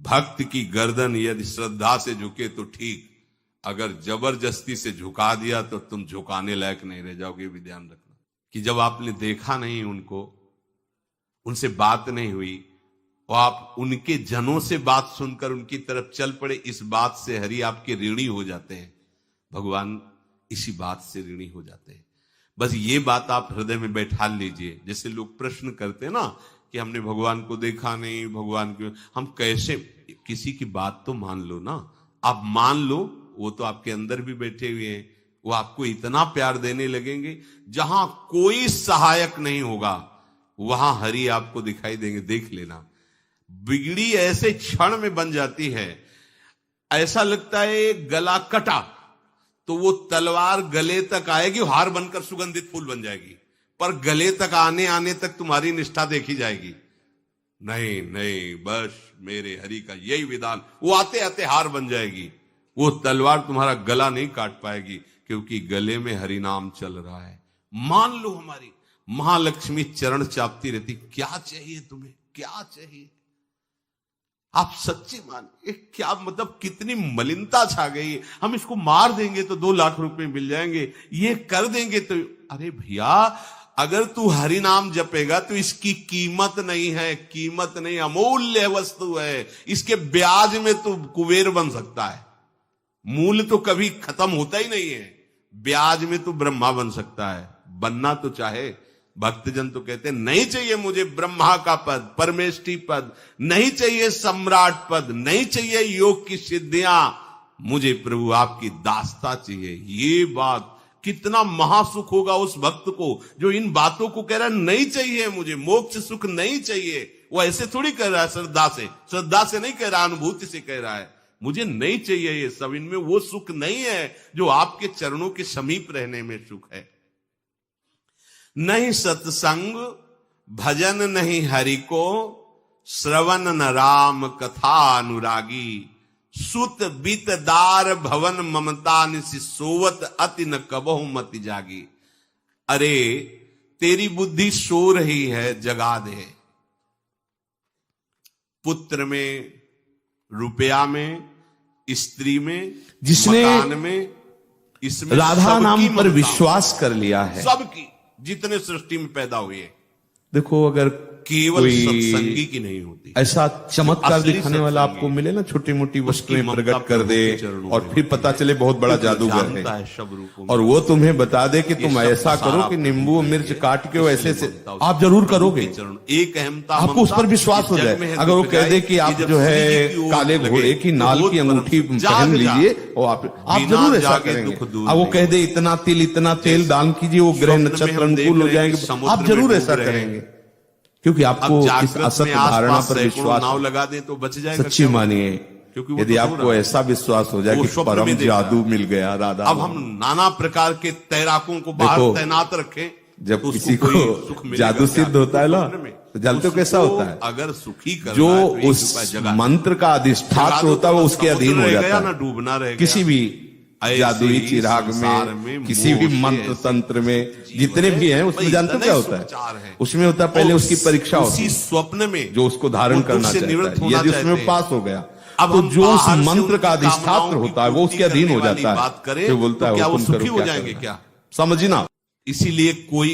भक्त की गर्दन यदि श्रद्धा से झुके तो ठीक, अगर जबरदस्ती से झुका दिया तो तुम झुकाने लायक नहीं रह जाओगे। भी ध्यान रखना कि जब आपने देखा नहीं उनको, उनसे बात नहीं हुई और आप उनके जनों से बात सुनकर उनकी तरफ चल पड़े, इस बात से हरि आपके ऋणी हो जाते हैं। भगवान इसी बात से ऋणी हो जाते हैं। बस ये बात आप हृदय में बैठा लीजिए। जैसे लोग प्रश्न करते हैं ना कि हमने भगवान को देखा नहीं, भगवान को हम कैसे, किसी की बात तो मान लो ना। आप मान लो, वो तो आपके अंदर भी बैठे हुए हैं, वो आपको इतना प्यार देने लगेंगे, जहां कोई सहायक नहीं होगा वहां हरि आपको दिखाई देंगे। देख लेना, बिगड़ी ऐसे क्षण में बन जाती है, ऐसा लगता है गला कटा तो वो तलवार गले तक आएगी, हार बनकर सुगंधित फूल बन जाएगी, पर गले तक आने आने तक तुम्हारी निष्ठा देखी जाएगी। नहीं नहीं, बस मेरे हरि का यही विधान, वो आते आते हार बन जाएगी। वो तलवार तुम्हारा गला नहीं काट पाएगी, क्योंकि गले में हरि नाम चल रहा है। मान लो हमारी महालक्ष्मी चरण चापती रहती, क्या चाहिए तुम्हें, क्या चाहिए? आप सच्ची मानिए, क्या मतलब कितनी मलिनता छा गई है। हम इसको मार देंगे तो 2 लाख रुपए मिल जाएंगे, ये कर देंगे तो, अरे भैया अगर तू हरि नाम जपेगा तो इसकी कीमत नहीं है, कीमत नहीं, अमूल्य वस्तु है। इसके ब्याज में तू कुबेर बन सकता है, मूल्य तो कभी खत्म होता ही नहीं है। ब्याज में तू ब्रह्मा बन सकता है, बनना तो चाहे। भक्तजन तो कहते हैं नहीं चाहिए मुझे ब्रह्मा का पद, परमेष्ठी पद, नहीं चाहिए सम्राट पद, नहीं चाहिए योग की सिद्धियां, मुझे प्रभु आपकी दास्ता चाहिए। ये बात कितना महासुख होगा उस भक्त को जो इन बातों को कह रहा है, नहीं चाहिए मुझे मोक्ष सुख नहीं चाहिए। वो ऐसे थोड़ी कह रहा है, श्रद्धा से नहीं कह रहा, अनुभूति से कह रहा है, मुझे नहीं चाहिए ये सब, इनमें वो सुख नहीं है जो आपके चरणों के समीप रहने में सुख है। नहीं सत्संग भजन नहीं हरि को, श्रवण न राम कथा अनुरागी, सुत बीत दार भवन ममता निसि सोवत अति न कबहु मति जागी। अरे तेरी बुद्धि सो रही है, जगा दे। पुत्र में, रुपया में, स्त्री में, जिसने मकान में, इसमें राधा नाम पर विश्वास कर लिया है, सबकी जितने सृष्टि में पैदा हुए, देखो अगर केवल सत्संगी की नहीं होती। ऐसा चमत्कार दिखाने वाला आपको मिले ना, छोटी मोटी वस्तुएं प्रकट कर दे और फिर पता चले बहुत बड़ा जादूगर है, और वो तुम्हें बता दे कि तुम ऐसा करो कि नींबू मिर्च काट के ऐसे से, आप जरूर करोगे। एक अहमता, आपको उस पर विश्वास हो जाए। अगर वो कह दे कि आप जो है काले घोड़े की नाल की अंगूठी पहन लीजिए, और आप जरूर ऐसा करेंगे। अब वो कह दे इतना तेल दान कीजिए, वो ग्रह नक्षत्र अनुकूल हो जाएंगे, आप जरूर ऐसा करेंगे, क्योंकि आपको इस असत्य धारणा पर विश्वास नाव लगा दें तो बच जाएगा। सच्ची मानिए, यदि आपको ऐसा विश्वास हो जाए कि परम जादू मिल गया राधा, अब हम नाना प्रकार के तैराकों को बाहर तैनात रखें, जब तो किसी को जादू सिद्ध होता है ना, तो जानते हो कैसा होता है? अगर सुखी जो उस मंत्र का अधिष्ठात्र होता है वो उसके अधीन हो जाता है, ना डूबना रहेगा। किसी भी जादुई चिराग में, किसी भी मंत्र तंत्र में, जितने भी हैं उसमें जानते हो क्या होता है? उसमें होता है पहले उसकी परीक्षा होती है, स्वप्न में जो उसको धारण करना चाहता है। यदि उसमें पास हो गया तो जो उस मंत्र का अधिष्ठात्र होता है वो उसके अधीन हो जाता है, जो बोलता है वो सुखी हो जाएंगे क्या, समझना। इसीलिए कोई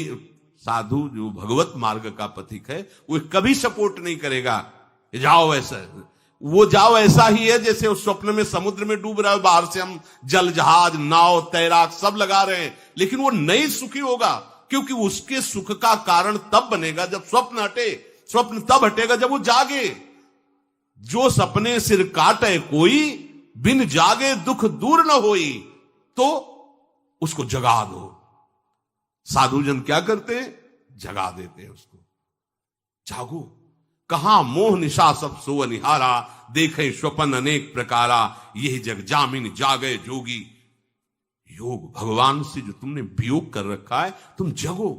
साधु जो भगवत मार्ग का पथिक है वो कभी सपोर्ट नहीं करेगा जाओ ऐसा, वो जाओ ऐसा ही है जैसे उस स्वप्न में समुद्र में डूब रहा है, बाहर से हम जल जहाज नाव तैराक सब लगा रहे हैं, लेकिन वो नहीं सुखी होगा, क्योंकि उसके सुख का कारण तब बनेगा जब स्वप्न हटे। स्वप्न तब हटेगा जब वो जागे। जो सपने सिर काटे कोई, बिन जागे दुख दूर न होई, तो उसको जगा दो। साधुजन क्या करते हैं? जगा देते हैं उसको। जागो, कहां मोह निशा सब सो निहारा, देखे स्वपन अनेक प्रकारा, यही जग जामिन जागे जोगी। योग भगवान से जो तुमने वियोग कर रखा है, तुम जगो।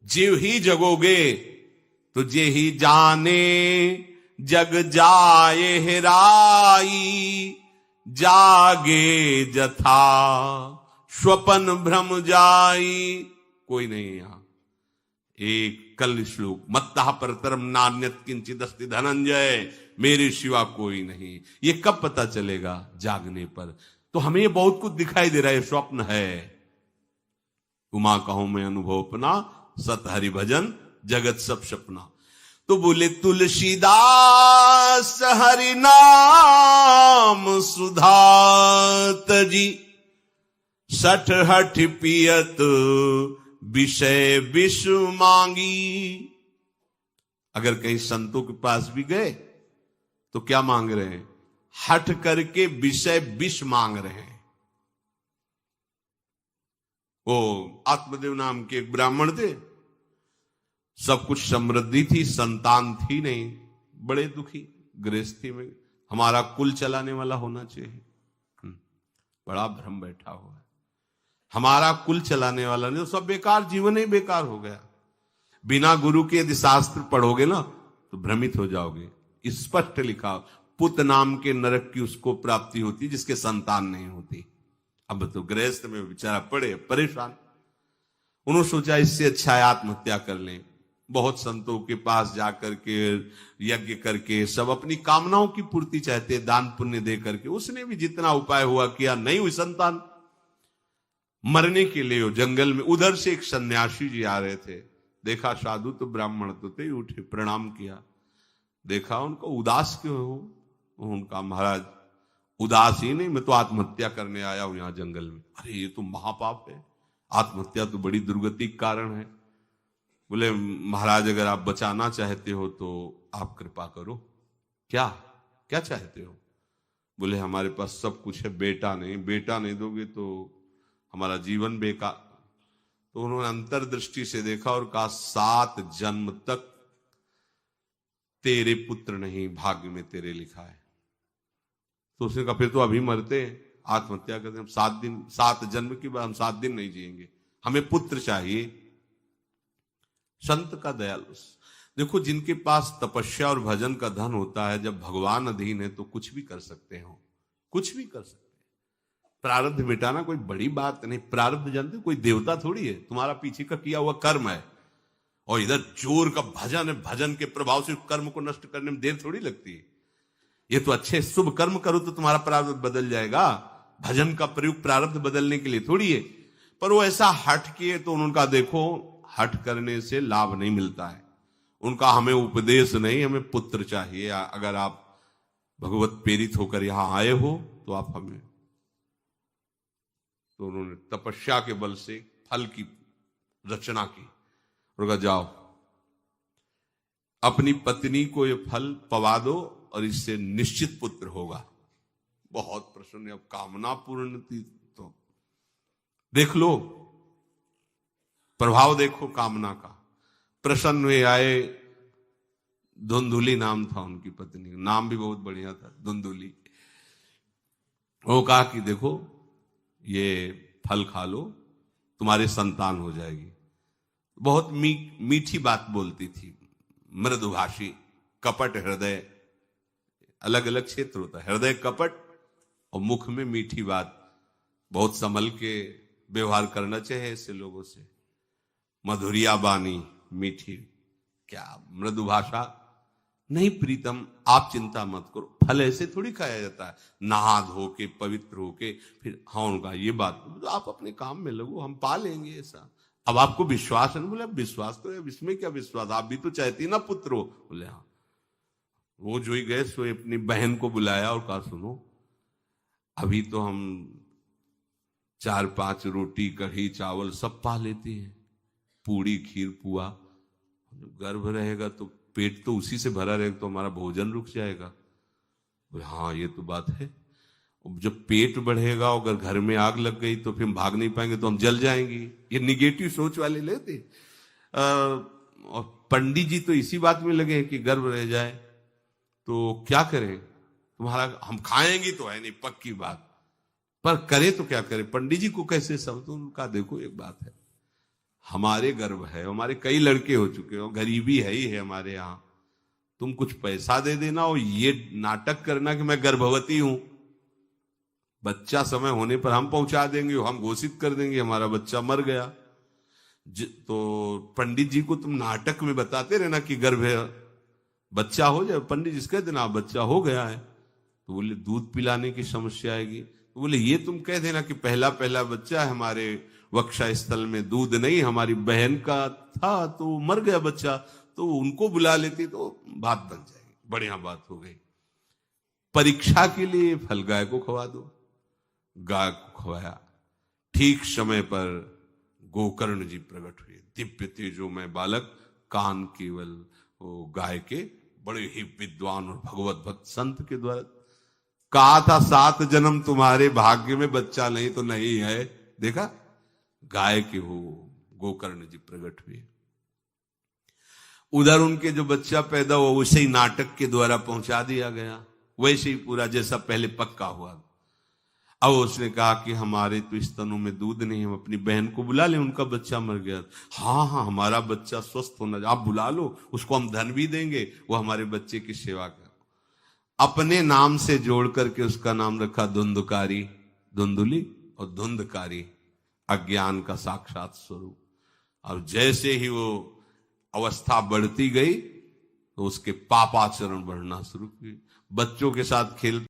जे ही जगोगे तो जे ही जाने जग जाए हेराई, जागे जथा स्वपन भ्रम जाई। कोई नहीं यहां। एक कल श्लोक, मत्तः परतरम नान्यत किंचिदस्ति धनंजय, मेरे सिवा कोई नहीं। ये कब पता चलेगा? जागने पर। तो हमें ये बहुत कुछ दिखाई दे रहा है, स्वप्न है। उमा कहूं मैं अनुभव अपना, सत हरि भजन जगत सब सपना। तो बोले तुलसीदास हरि नाम सुधा तजी, सठ हठ पियत विषय विष मांगी। अगर कहीं संतों के पास भी गए तो क्या मांग रहे हैं? हठ करके विषय विष मांग रहे हैं। वो आत्मदेव नाम के एक ब्राह्मण थे, सब कुछ समृद्धि थी, संतान थी नहीं, बड़े दुखी गृहस्थी में। हमारा कुल चलाने वाला होना चाहिए। बड़ा भ्रम बैठा हुआ है, हमारा कुल चलाने वाला नहीं तो सब बेकार, जीवन ही बेकार हो गया। बिना गुरु के यदि शास्त्र पढ़ोगे ना तो भ्रमित हो जाओगे। स्पष्ट लिखा, पुत नाम के नरक की उसको प्राप्ति होती जिसके संतान नहीं होती। अब तो गृहस्थ में बेचारा पड़े परेशान। उन्होंने सोचा इससे अच्छा है आत्महत्या कर लें। बहुत संतों के पास जाकर के यज्ञ करके सब अपनी कामनाओं की पूर्ति चाहते, दान पुण्य दे करके। उसने भी जितना उपाय हुआ किया, नहीं हुई संतान। मरने के लिए जंगल में उधर से एक सन्यासी जी आ रहे थे। देखा साधु तो ब्राह्मण तो थे, उठे प्रणाम किया। देखा उनको उदास क्यों हो? उनका महाराज उदास ही नहीं, मैं तो आत्महत्या करने आया हूं यहां जंगल में। अरे ये तो महापाप है, आत्महत्या तो बड़ी दुर्गति का कारण है। बोले महाराज अगर आप बचाना चाहते हो तो आप कृपा करो। क्या क्या चाहते हो? बोले हमारे पास सब कुछ है, बेटा नहीं दोगे तो हमारा जीवन बेकार। तो उन्होंने अंतर्दृष्टि से देखा और कहा 7 जन्म तक तेरे पुत्र नहीं भाग्य में तेरे लिखा है। तो उसने कहा फिर तो अभी मरते हैं, आत्महत्या करते, हम 7 जन्म की बात, हम 7 दिन नहीं जिएंगे, हमें पुत्र चाहिए। संत का दयालु। देखो जिनके पास तपस्या और भजन का धन होता है, जब भगवान अधीन है तो कुछ भी कर सकते हो, कुछ भी कर सकते हैं। प्रारब्ध मिटाना कोई बड़ी बात नहीं। प्रारब्ध जानते, कोई देवता थोड़ी है, तुम्हारा पीछे का किया हुआ कर्म है। और इधर जोर का भजन है, भजन के प्रभाव से कर्म को नष्ट करने में देर थोड़ी लगती है। ये तो अच्छे शुभ कर्म करो तो तुम्हारा प्रारब्ध बदल जाएगा। भजन का प्रयोग प्रारब्ध बदलने के लिए थोड़ी है। पर वो ऐसा हट किए तो उनका देखो, हट करने से लाभ नहीं मिलता है। उनका हमें उपदेश नहीं, हमें पुत्र चाहिए। अगर आप भगवत प्रेरित होकर यहां आए हो तो आप हमें। तो उन्होंने तपस्या के बल से फल की रचना की और कहा जाओ अपनी पत्नी को ये फल पवा दो और इससे निश्चित पुत्र होगा। बहुत प्रसन्न, अब कामना पूर्ण थी। तो देख लो प्रभाव, देखो कामना का। प्रसन्न हुए आए। धुंधुली नाम था उनकी पत्नी, नाम भी बहुत बढ़िया था, धुंधुली। वो कहा कि देखो ये फल खा लो, तुम्हारे संतान हो जाएगी। बहुत मीठी बात बोलती थी, मृदुभाषी, कपट हृदय। अलग अलग क्षेत्र होता है, हृदय कपट और मुख में मीठी बात। बहुत संभल के व्यवहार करना चाहिए ऐसे लोगों से। मधुरिया बानी, मीठी, क्या मृदु भाषा। नहीं प्रीतम, आप चिंता मत करो, फल ऐसे थोड़ी खाया जाता है, नहा धो के पवित्र होके फिर। हाँ उनका ये बात, तो आप अपने काम में लगो, हम पा लेंगे ऐसा। अब आपको विश्वास है? बोले विश्वास तो है, इसमें क्या विश्वास, आप भी तो चाहती ना पुत्र हो। बोले हाँ। वो जो ही गए सो अपनी बहन को बुलाया और कहा सुनो, अभी तो हम 4-5 रोटी कढ़ी चावल सब पा लेते हैं, पूड़ी खीर पुआ। जब गर्भ रहेगा तो पेट तो उसी से भरा रहेगा, तो हमारा भोजन रुक जाएगा। बोले हाँ ये तो बात है। जब पेट बढ़ेगा, अगर घर में आग लग गई तो फिर हम भाग नहीं पाएंगे, तो हम जल जाएंगे। ये निगेटिव सोच वाले लेते। और पंडित जी तो इसी बात में लगे कि गर्भ रह जाए तो क्या करें, तुम्हारा हम खाएंगे तो है नहीं पक्की बात, पर करे तो क्या करे। पंडित जी को कैसे सब, तो उनका देखो एक बात है, हमारे गर्भ है, हमारे कई लड़के हो चुके हो, गरीबी है ही है हमारे यहाँ, तुम कुछ पैसा दे देना और ये नाटक करना कि मैं गर्भवती हूं। बच्चा समय होने पर हम पहुंचा देंगे, हम घोषित कर देंगे हमारा बच्चा मर गया। तो पंडित जी को तुम नाटक में बताते रहना कि गर्भ है, बच्चा हो जाए, पंडित जी कह देना बच्चा हो गया है, तो बोले दूध पिलाने की समस्या आएगी, तो बोले ये तुम कह देना कि पहला पहला बच्चा है, हमारे वक्षा स्थल में दूध नहीं, हमारी बहन का था तो मर गया बच्चा, तो उनको बुला लेती तो बात बन जाएगी, बढ़िया बात हो गई। परीक्षा के लिए फल गाय को खवा दो, गाय को खवाया, ठीक समय पर गोकर्ण जी प्रकट हुए, दिव्य तेजोमय बालक, कान केवल वो गाय के, बड़े ही विद्वान और भगवत भक्त संत के द्वारा। कहा था 7 जन्म तुम्हारे भाग्य में, बच्चा नहीं तो नहीं है, देखा गाय के हो गोकर्ण जी प्रकट हुए। उधर उनके जो बच्चा पैदा हुआ उसे ही नाटक के द्वारा पहुंचा दिया गया, वैसे ही पूरा जैसा पहले पक्का हुआ। अब उसने कहा कि हमारे तो स्तनों में दूध नहीं, हम अपनी बहन को बुला लें, उनका बच्चा मर गया। हाँ हाँ, हमारा बच्चा स्वस्थ होना, आप बुला लो, उसको हम धन भी देंगे, वो हमारे बच्चे की सेवा कर। अपने नाम से जोड़ करके उसका नाम रखा धुंधकारी, धुंधुली और धुंधकारी, अज्ञान का साक्षात स्वरूप। और जैसे ही वो अवस्था बढ़ती गई तो उसके पापाचरण बढ़ना शुरू हुई, बच्चों के साथ खेल